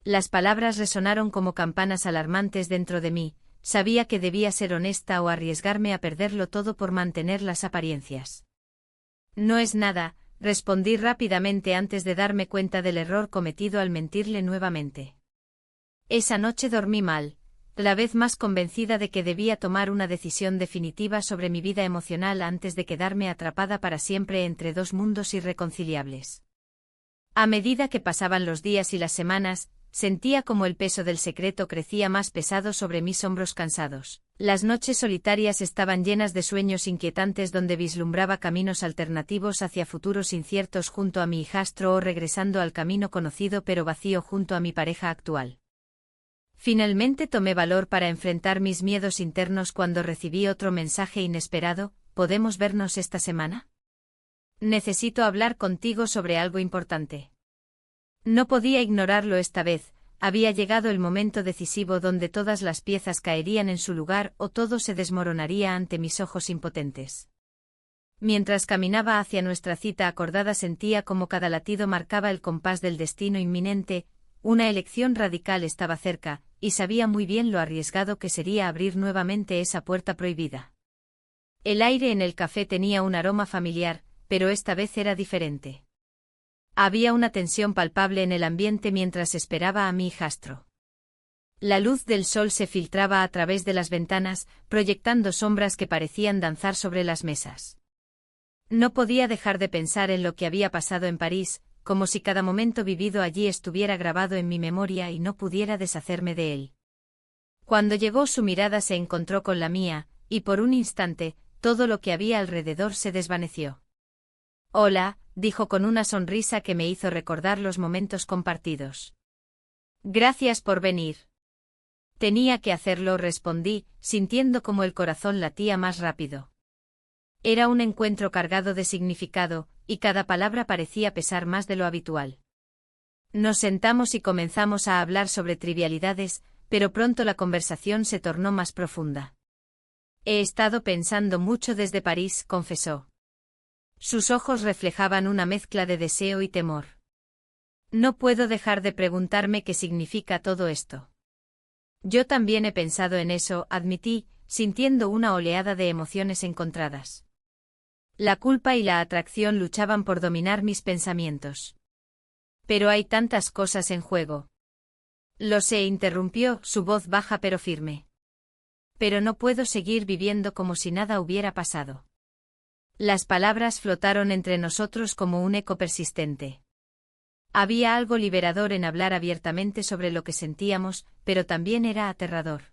Las palabras resonaron como campanas alarmantes dentro de mí. Sabía que debía ser honesta o arriesgarme a perderlo todo por mantener las apariencias. No es nada, respondí rápidamente antes de darme cuenta del error cometido al mentirle nuevamente. Esa noche dormí mal, la vez más convencida de que debía tomar una decisión definitiva sobre mi vida emocional antes de quedarme atrapada para siempre entre dos mundos irreconciliables. A medida que pasaban los días y las semanas, sentía como el peso del secreto crecía más pesado sobre mis hombros cansados. Las noches solitarias estaban llenas de sueños inquietantes donde vislumbraba caminos alternativos hacia futuros inciertos junto a mi hijastro o regresando al camino conocido pero vacío junto a mi pareja actual. Finalmente tomé valor para enfrentar mis miedos internos cuando recibí otro mensaje inesperado. ¿Podemos vernos esta semana? Necesito hablar contigo sobre algo importante. No podía ignorarlo esta vez. Había llegado el momento decisivo donde todas las piezas caerían en su lugar o todo se desmoronaría ante mis ojos impotentes. Mientras caminaba hacia nuestra cita acordada sentía como cada latido marcaba el compás del destino inminente. Una elección radical estaba cerca, y sabía muy bien lo arriesgado que sería abrir nuevamente esa puerta prohibida. El aire en el café tenía un aroma familiar, pero esta vez era diferente. Había una tensión palpable en el ambiente mientras esperaba a mi hijastro. La luz del sol se filtraba a través de las ventanas, proyectando sombras que parecían danzar sobre las mesas. No podía dejar de pensar en lo que había pasado en París, como si cada momento vivido allí estuviera grabado en mi memoria y no pudiera deshacerme de él. Cuando llegó su mirada se encontró con la mía, y por un instante, todo lo que había alrededor se desvaneció. Hola, dijo con una sonrisa que me hizo recordar los momentos compartidos. Gracias por venir. Tenía que hacerlo, respondí, sintiendo como el corazón latía más rápido. Era un encuentro cargado de significado, y cada palabra parecía pesar más de lo habitual. Nos sentamos y comenzamos a hablar sobre trivialidades, pero pronto la conversación se tornó más profunda. He estado pensando mucho desde París, confesó. Sus ojos reflejaban una mezcla de deseo y temor. No puedo dejar de preguntarme qué significa todo esto. Yo también he pensado en eso, admití, sintiendo una oleada de emociones encontradas. La culpa y la atracción luchaban por dominar mis pensamientos. Pero hay tantas cosas en juego. Lo sé, interrumpió, su voz baja pero firme. Pero no puedo seguir viviendo como si nada hubiera pasado. Las palabras flotaron entre nosotros como un eco persistente. Había algo liberador en hablar abiertamente sobre lo que sentíamos, pero también era aterrador.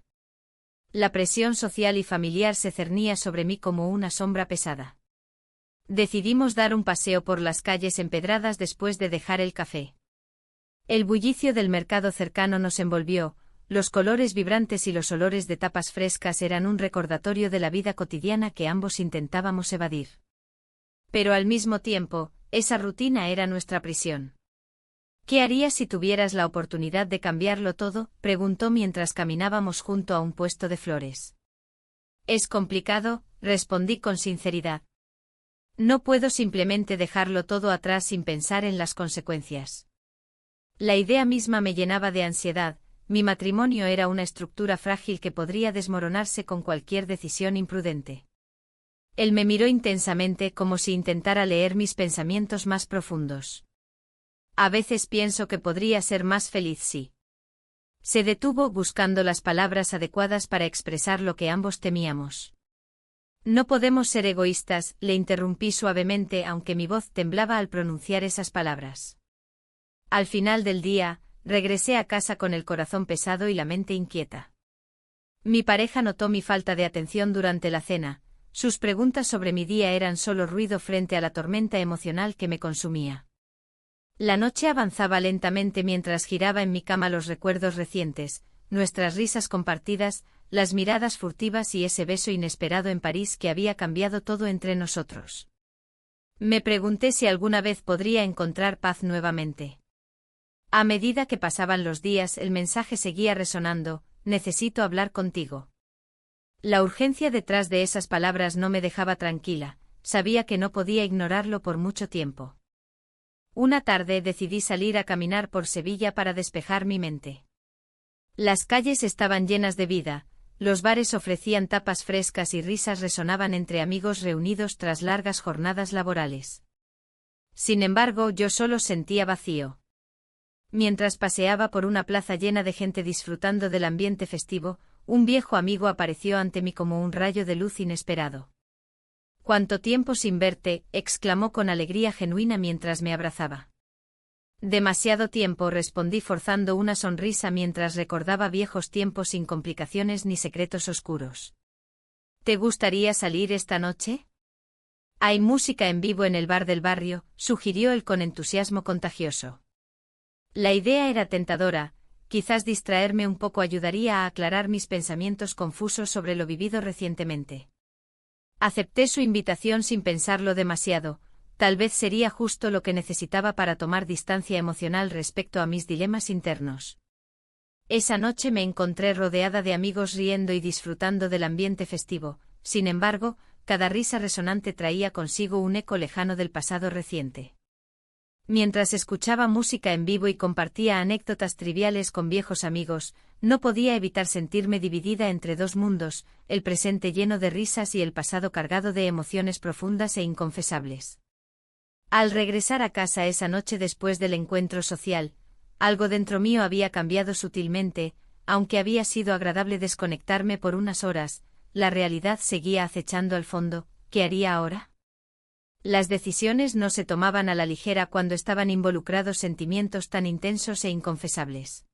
La presión social y familiar se cernía sobre mí como una sombra pesada. Decidimos dar un paseo por las calles empedradas después de dejar el café. El bullicio del mercado cercano nos envolvió, los colores vibrantes y los olores de tapas frescas eran un recordatorio de la vida cotidiana que ambos intentábamos evadir. Pero al mismo tiempo, esa rutina era nuestra prisión. ¿Qué harías si tuvieras la oportunidad de cambiarlo todo?, preguntó mientras caminábamos junto a un puesto de flores. Es complicado, respondí con sinceridad. No puedo simplemente dejarlo todo atrás sin pensar en las consecuencias. La idea misma me llenaba de ansiedad. Mi matrimonio era una estructura frágil que podría desmoronarse con cualquier decisión imprudente. Él me miró intensamente como si intentara leer mis pensamientos más profundos. A veces pienso que podría ser más feliz si. Se detuvo buscando las palabras adecuadas para expresar lo que ambos temíamos. No podemos ser egoístas, le interrumpí suavemente aunque mi voz temblaba al pronunciar esas palabras. Al final del día, regresé a casa con el corazón pesado y la mente inquieta. Mi pareja notó mi falta de atención durante la cena. Sus preguntas sobre mi día eran solo ruido frente a la tormenta emocional que me consumía. La noche avanzaba lentamente mientras giraba en mi cama los recuerdos recientes, nuestras risas compartidas, las miradas furtivas y ese beso inesperado en París que había cambiado todo entre nosotros. Me pregunté si alguna vez podría encontrar paz nuevamente. A medida que pasaban los días, el mensaje seguía resonando: necesito hablar contigo. La urgencia detrás de esas palabras no me dejaba tranquila, sabía que no podía ignorarlo por mucho tiempo. Una tarde decidí salir a caminar por Sevilla para despejar mi mente. Las calles estaban llenas de vida, los bares ofrecían tapas frescas y risas resonaban entre amigos reunidos tras largas jornadas laborales. Sin embargo, yo solo sentía vacío. Mientras paseaba por una plaza llena de gente disfrutando del ambiente festivo, un viejo amigo apareció ante mí como un rayo de luz inesperado. «¿Cuánto tiempo sin verte?», exclamó con alegría genuina mientras me abrazaba. «Demasiado tiempo», respondí forzando una sonrisa mientras recordaba viejos tiempos sin complicaciones ni secretos oscuros. «¿Te gustaría salir esta noche?» «Hay música en vivo en el bar del barrio», sugirió él con entusiasmo contagioso. La idea era tentadora, quizás distraerme un poco ayudaría a aclarar mis pensamientos confusos sobre lo vivido recientemente. Acepté su invitación sin pensarlo demasiado, tal vez sería justo lo que necesitaba para tomar distancia emocional respecto a mis dilemas internos. Esa noche me encontré rodeada de amigos riendo y disfrutando del ambiente festivo, sin embargo, cada risa resonante traía consigo un eco lejano del pasado reciente. Mientras escuchaba música en vivo y compartía anécdotas triviales con viejos amigos, no podía evitar sentirme dividida entre dos mundos, el presente lleno de risas y el pasado cargado de emociones profundas e inconfesables. Al regresar a casa esa noche después del encuentro social, algo dentro mío había cambiado sutilmente, aunque había sido agradable desconectarme por unas horas, la realidad seguía acechando al fondo. ¿Qué haría ahora? Las decisiones no se tomaban a la ligera cuando estaban involucrados sentimientos tan intensos e inconfesables.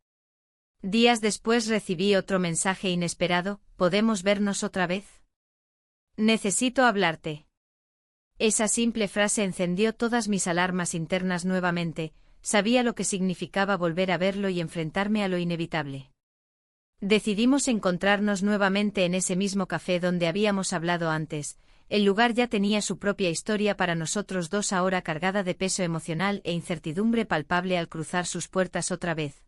Días después recibí otro mensaje inesperado: ¿podemos vernos otra vez? Necesito hablarte. Esa simple frase encendió todas mis alarmas internas nuevamente, sabía lo que significaba volver a verlo y enfrentarme a lo inevitable. Decidimos encontrarnos nuevamente en ese mismo café donde habíamos hablado antes. El lugar ya tenía su propia historia para nosotros dos, ahora cargada de peso emocional e incertidumbre palpable al cruzar sus puertas otra vez.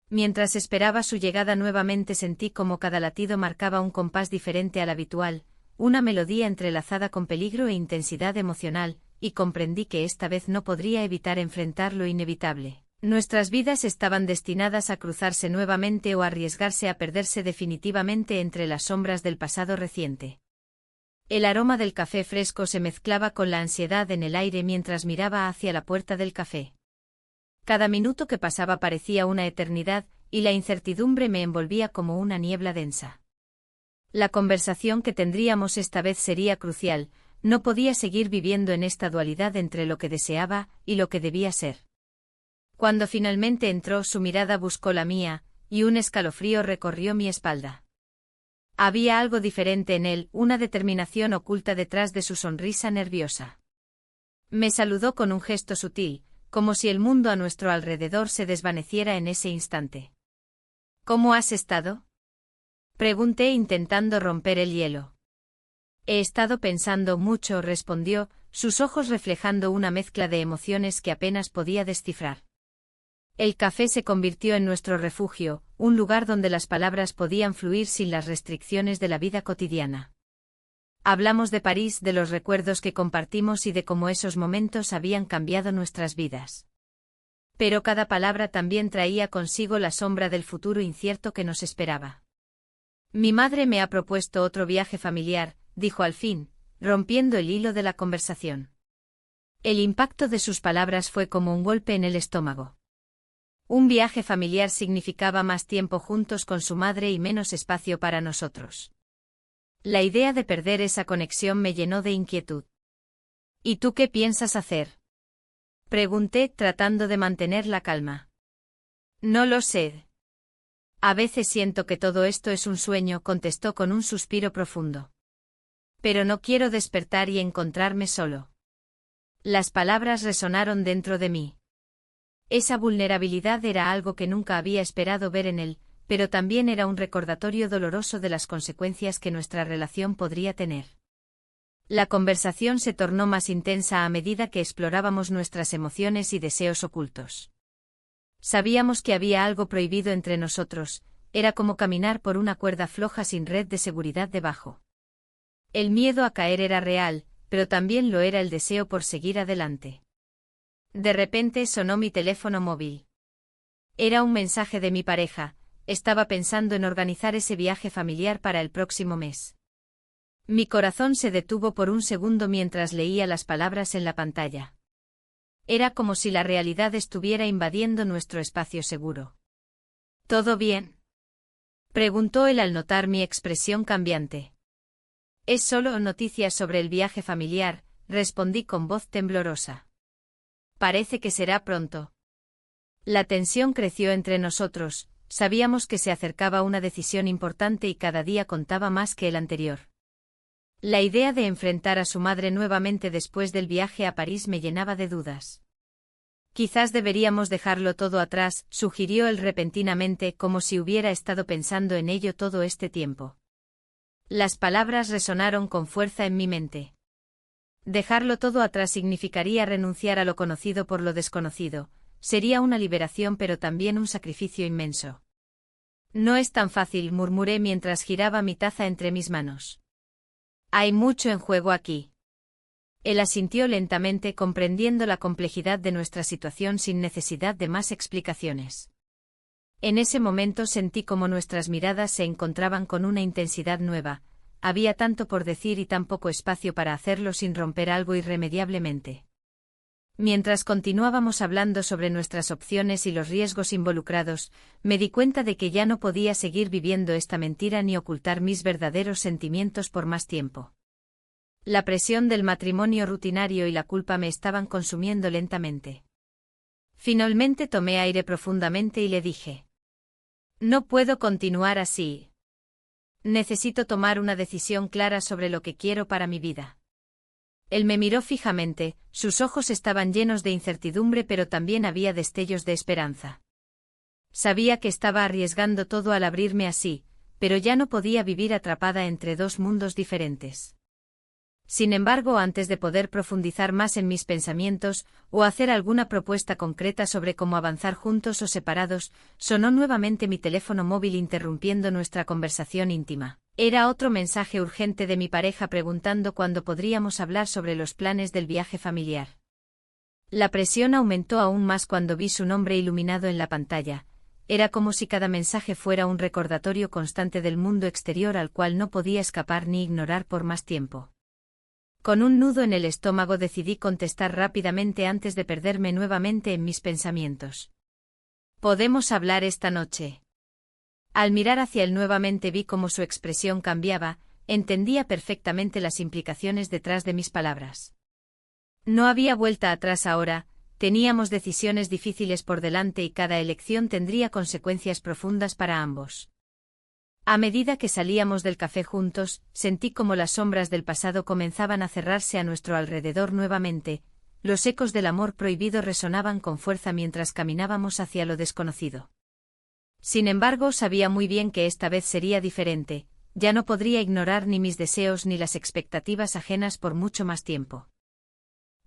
Mientras esperaba su llegada nuevamente sentí como cada latido marcaba un compás diferente al habitual, una melodía entrelazada con peligro e intensidad emocional, y comprendí que esta vez no podría evitar enfrentar lo inevitable. Nuestras vidas estaban destinadas a cruzarse nuevamente o arriesgarse a perderse definitivamente entre las sombras del pasado reciente. El aroma del café fresco se mezclaba con la ansiedad en el aire mientras miraba hacia la puerta del café. Cada minuto que pasaba parecía una eternidad, y la incertidumbre me envolvía como una niebla densa. La conversación que tendríamos esta vez sería crucial, no podía seguir viviendo en esta dualidad entre lo que deseaba y lo que debía ser. Cuando finalmente entró, su mirada buscó la mía, y un escalofrío recorrió mi espalda. Había algo diferente en él, una determinación oculta detrás de su sonrisa nerviosa. Me saludó con un gesto sutil, como si el mundo a nuestro alrededor se desvaneciera en ese instante. ¿Cómo has estado?, pregunté intentando romper el hielo. He estado pensando mucho, respondió, sus ojos reflejando una mezcla de emociones que apenas podía descifrar. El café se convirtió en nuestro refugio, un lugar donde las palabras podían fluir sin las restricciones de la vida cotidiana. Hablamos de París, de los recuerdos que compartimos y de cómo esos momentos habían cambiado nuestras vidas. Pero cada palabra también traía consigo la sombra del futuro incierto que nos esperaba. Mi madre me ha propuesto otro viaje familiar, dijo al fin, rompiendo el hilo de la conversación. El impacto de sus palabras fue como un golpe en el estómago. Un viaje familiar significaba más tiempo juntos con su madre y menos espacio para nosotros. La idea de perder esa conexión me llenó de inquietud. ¿Y tú qué piensas hacer?, pregunté, tratando de mantener la calma. No lo sé. A veces siento que todo esto es un sueño, contestó con un suspiro profundo. Pero no quiero despertar y encontrarme solo. Las palabras resonaron dentro de mí. Esa vulnerabilidad era algo que nunca había esperado ver en él, pero también era un recordatorio doloroso de las consecuencias que nuestra relación podría tener. La conversación se tornó más intensa a medida que explorábamos nuestras emociones y deseos ocultos. Sabíamos que había algo prohibido entre nosotros, era como caminar por una cuerda floja sin red de seguridad debajo. El miedo a caer era real, pero también lo era el deseo por seguir adelante. De repente sonó mi teléfono móvil. Era un mensaje de mi pareja, estaba pensando en organizar ese viaje familiar para el próximo mes. Mi corazón se detuvo por un segundo mientras leía las palabras en la pantalla. Era como si la realidad estuviera invadiendo nuestro espacio seguro. ¿Todo bien?, preguntó él al notar mi expresión cambiante. Es solo noticias sobre el viaje familiar, respondí con voz temblorosa. Parece que será pronto. La tensión creció entre nosotros, sabíamos que se acercaba una decisión importante y cada día contaba más que el anterior. La idea de enfrentar a su madre nuevamente después del viaje a París me llenaba de dudas. Quizás deberíamos dejarlo todo atrás, sugirió él repentinamente, como si hubiera estado pensando en ello todo este tiempo. Las palabras resonaron con fuerza en mi mente. Dejarlo todo atrás significaría renunciar a lo conocido por lo desconocido, sería una liberación pero también un sacrificio inmenso. No es tan fácil, murmuré mientras giraba mi taza entre mis manos. Hay mucho en juego aquí. Él asintió lentamente, comprendiendo la complejidad de nuestra situación sin necesidad de más explicaciones. En ese momento sentí como nuestras miradas se encontraban con una intensidad nueva, había tanto por decir y tan poco espacio para hacerlo sin romper algo irremediablemente. Mientras continuábamos hablando sobre nuestras opciones y los riesgos involucrados, me di cuenta de que ya no podía seguir viviendo esta mentira ni ocultar mis verdaderos sentimientos por más tiempo. La presión del matrimonio rutinario y la culpa me estaban consumiendo lentamente. Finalmente tomé aire profundamente y le dije: no puedo continuar así. Necesito tomar una decisión clara sobre lo que quiero para mi vida. Él me miró fijamente, sus ojos estaban llenos de incertidumbre pero también había destellos de esperanza. Sabía que estaba arriesgando todo al abrirme así, pero ya no podía vivir atrapada entre dos mundos diferentes. Sin embargo, antes de poder profundizar más en mis pensamientos, o hacer alguna propuesta concreta sobre cómo avanzar juntos o separados, sonó nuevamente mi teléfono móvil interrumpiendo nuestra conversación íntima. Era otro mensaje urgente de mi pareja preguntando cuándo podríamos hablar sobre los planes del viaje familiar. La presión aumentó aún más cuando vi su nombre iluminado en la pantalla. Era como si cada mensaje fuera un recordatorio constante del mundo exterior al cual no podía escapar ni ignorar por más tiempo. Con un nudo en el estómago decidí contestar rápidamente antes de perderme nuevamente en mis pensamientos. ¿Podemos hablar esta noche? Al mirar hacia él nuevamente vi cómo su expresión cambiaba, entendía perfectamente las implicaciones detrás de mis palabras. No había vuelta atrás ahora, teníamos decisiones difíciles por delante y cada elección tendría consecuencias profundas para ambos. A medida que salíamos del café juntos, sentí como las sombras del pasado comenzaban a cerrarse a nuestro alrededor nuevamente, los ecos del amor prohibido resonaban con fuerza mientras caminábamos hacia lo desconocido. Sin embargo, sabía muy bien que esta vez sería diferente, ya no podría ignorar ni mis deseos ni las expectativas ajenas por mucho más tiempo.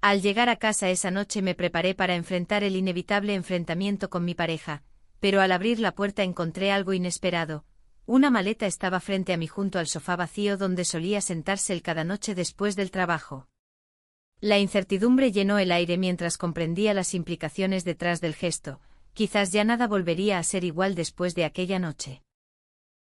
Al llegar a casa esa noche me preparé para enfrentar el inevitable enfrentamiento con mi pareja, pero al abrir la puerta encontré algo inesperado. Una maleta estaba frente a mí junto al sofá vacío donde solía sentarse él cada noche después del trabajo. La incertidumbre llenó el aire mientras comprendía las implicaciones detrás del gesto. Quizás ya nada volvería a ser igual después de aquella noche.